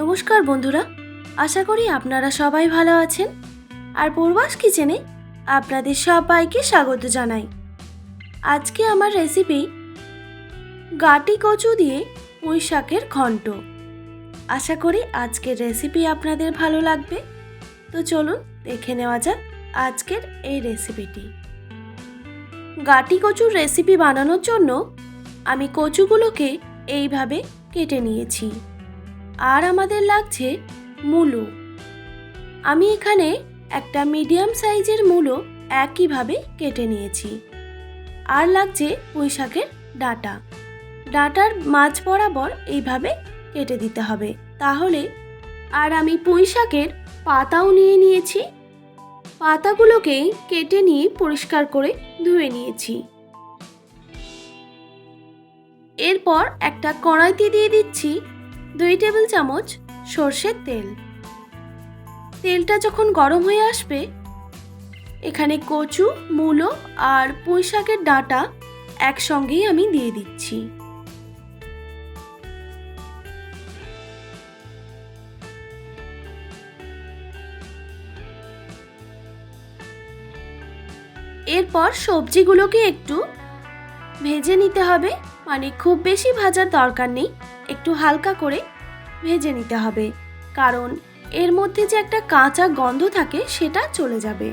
নমস্কার বন্ধুরা, আশা করি আপনারা সবাই ভালো আছেন। আর পূর্বাস কিচেনে আপনাদের সবাইকে স্বাগত জানাই। আজকে আমার রেসিপি গাটি কচু দিয়ে পুঁই শাকের ঘন্ট। আশা করি আজকের রেসিপি আপনাদের ভালো লাগবে। তো চলুন দেখে নেওয়া যাক আজকের এই রেসিপিটি। গাটি কচুর রেসিপি বানানোর জন্য আমি কচুগুলোকে এইভাবে কেটে নিয়েছি। আর আমাদের লাগছে মূলো। আমি এখানে একটা মিডিয়াম সাইজের মূলো একইভাবে কেটে নিয়েছি। আর লাগছে পুঁই শাকের ডাঁটা। ডাঁটার মাঝ বরাবর এইভাবে কেটে দিতে হবে তাহলে। আর আমি পুঁই শাকের পাতাও নিয়ে নিয়েছি। পাতাগুলোকে কেটে নিয়ে পরিষ্কার করে ধুয়ে নিয়েছি। এরপর একটা কড়াইতে দিয়ে দিচ্ছি 2 টেবিল চামচ সর্ষের তেল। তেলটা যখন গরম হয়ে আসবে এখানে কচু, মূলো আর পুঁই শাকের ডাঁটা একসঙ্গেই আমি দিয়ে দিচ্ছি। এরপর সবজিগুলোকে একটু ভেজে নিতে হবে, মানে খুব বেশি ভাজার দরকার নেই, একটু হালকা করে ভেজে নিতে হবে, কারণ এর মধ্যে যে একটা কাঁচা গন্ধ থাকে সেটা চলে যাবে।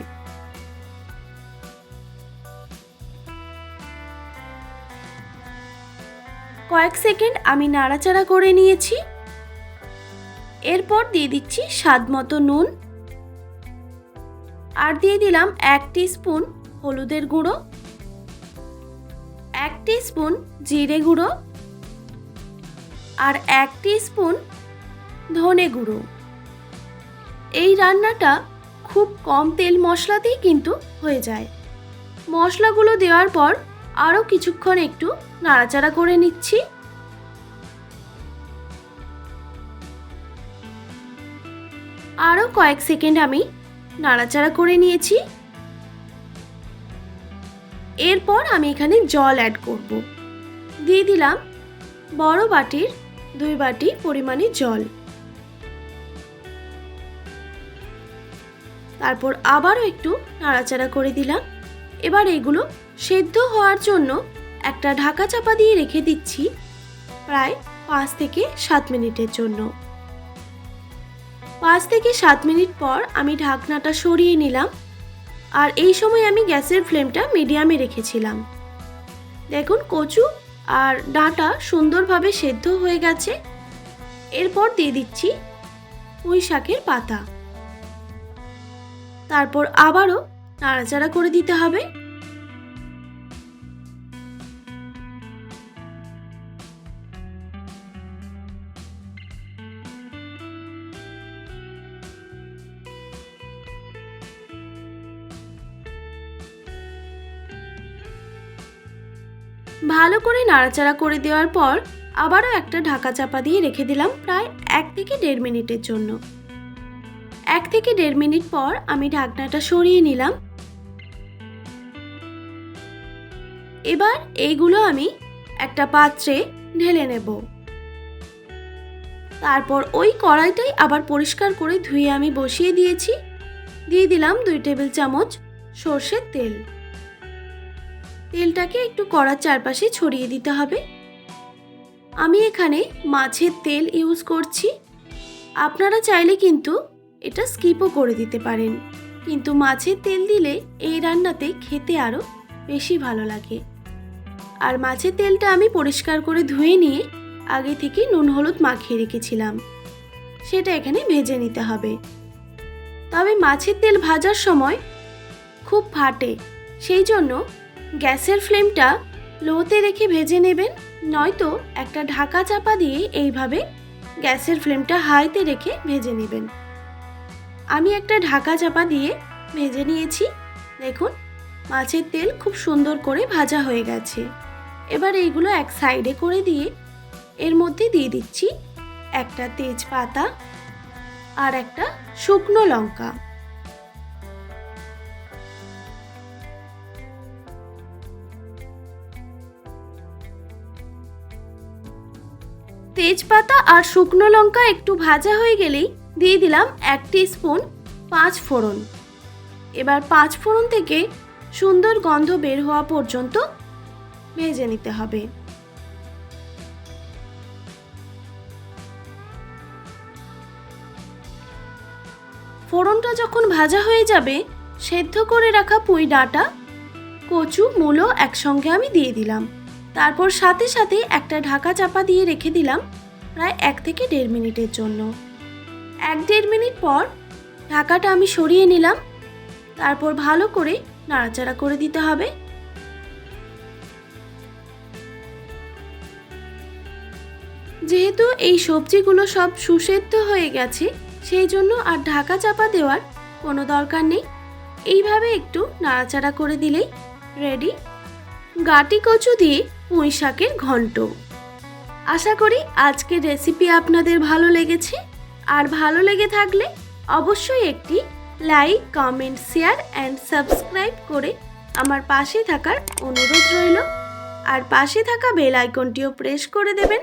কয়েক সেকেন্ড আমি নাড়াচাড়া করে নিয়েছি। এরপর দিয়ে দিচ্ছি স্বাদ মতো নুন, আর দিয়ে দিলাম 1 টিস্পুন হলুদের গুঁড়ো, 1 টিস্পুন জিরে গুঁড়ো আর 1 টিস্পুন ধনে গুঁড়ো। এই রান্নাটা খুব কম তেল মশলাতেই কিন্তু হয়ে যায়। মশলাগুলো দেওয়ার পর আরও কিছুক্ষণ একটু নাড়াচাড়া করে নিচ্ছি। আরও কয়েক সেকেন্ড আমি নাড়াচাড়া করে নিয়েছি। এরপর আমি এখানে জল অ্যাড করব। দিয়ে দিলাম বড় বাটির 2 বাটি পরিমাণে জল। তারপর আবারও একটু নাড়াচাড়া করে দিলাম। এবার এগুলো সেদ্ধ হওয়ার জন্য একটা ঢাকা চাপা দিয়ে রেখে দিচ্ছি প্রায় 5 থেকে 7 মিনিটের জন্য। 5 থেকে 7 মিনিট পর আমি ঢাকনাটা সরিয়ে নিলাম। আর এই সময় আমি গ্যাসের ফ্লেমটা মিডিয়ামে রেখেছিলাম। দেখুন কচু আর ডাঁটা সুন্দরভাবে সেদ্ধ হয়ে গেছে। এরপর দিয়ে দিচ্ছি পুঁই শাকের পাতা। তারপর আবারও নাড়াচাড়া করে দিতে হবে। ভালো করে নাড়াচাড়া করে দেওয়ার পর আবারও একটা ঢাকা চাপা দিয়ে রেখে দিলাম প্রায় 1 থেকে 1.5 মিনিটের জন্য। 1 থেকে 1.5 মিনিট পর আমি ঢাকনাটা সরিয়ে নিলাম। এবার এইগুলো আমি একটা পাত্রে ঢেলে নেব। তারপর ওই কড়াইটাই আবার পরিষ্কার করে ধুয়ে আমি বসিয়ে দিয়েছি। দিয়ে দিলাম 2 টেবিল চামচ সর্ষের তেল। তেলটাকে একটু কড়ার চারপাশে ছড়িয়ে দিতে হবে। আমি এখানে মাছের তেল ইউজ করছি। আপনারা চাইলে কিন্তু এটা স্কিপও করে দিতে পারেন, কিন্তু মাছের তেল দিলে এই রান্নাতে খেতে আরও বেশি ভালো লাগে। আর মাছের তেলটা আমি পরিষ্কার করে ধুয়ে নিয়ে আগে থেকে নুন হলুদ মাখিয়ে রেখেছিলাম, সেটা এখানে ভেজে নিতে হবে। তবে মাছের তেল ভাজার সময় খুব ফাটে, সেই জন্য গ্যাসের ফ্লেমটা লোতে রেখে ভেজে নেবেন, নয়তো একটা ঢাকা চাপা দিয়ে এইভাবে গ্যাসের ফ্লেমটা হাইতে রেখে ভেজে নেবেন। আমি একটা ঢাকা চাপা দিয়ে ভেজে নিয়েছি। দেখুন মাছের তেল খুব সুন্দর করে ভাজা হয়ে গেছে। এবার এইগুলো এক সাইডে করে দিয়ে এর মধ্যে দিয়ে দিচ্ছি একটা তেজপাতা আর একটা শুকনো লঙ্কা। তেজপাতা আর শুকনো লঙ্কা একটু ভাজা হয়ে গেলেই দিয়ে দিলাম 1 টিস্পুন 5 ফোড়ন। এবার 5 ফোড়ন থেকে সুন্দর গন্ধ বের হওয়া পর্যন্ত ভেজে নিতে হবে। ফোড়নটা যখন ভাজা হয়ে যাবে, সেদ্ধ করে রাখা পুঁই ডাঁটা, কচু, মূলো একসঙ্গে আমি দিয়ে দিলাম। তারপর সাথে সাথে একটা ঢাকা চাপা দিয়ে রেখে দিলাম প্রায় 1 থেকে 1.5 মিনিটের জন্য। 1-1.5 মিনিট পর ঢাকাটা আমি সরিয়ে নিলাম। তারপর ভালো করে নাড়াচাড়া করে দিতে হবে। যেহেতু এই সবজিগুলো সব সুসেদ্ধ হয়ে গেছে, সেই জন্য আর ঢাকা চাপা দেওয়ার কোনো দরকার নেই। এইভাবে একটু নাড়াচাড়া করে দিলেই রেডি গাটি কচু দিয়ে পুঁই শাকের ঘন্ট। আশা করি আজকের রেসিপি আপনাদের ভালো লেগেছে। আর ভালো লেগে থাকলে অবশ্যই একটি like, comment, share and subscribe করে আমার পাশে থাকার অনুরোধ রইল। আর পাশে থাকা বেল আইকনটিও প্রেস করে দেবেন,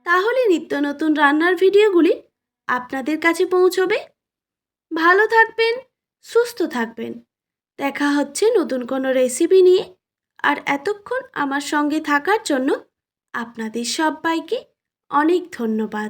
তাহলে নিত্য নতুন রান্নার ভিডিওগুলি আপনাদের কাছে পৌঁছবে। ভালো থাকবেন, সুস্থ থাকবেন। দেখা হচ্ছে নতুন কোনো রেসিপি নিয়ে। আর এতক্ষণ আমার সঙ্গে থাকার জন্য আপনাদের সবাইকে অনেক ধন্যবাদ।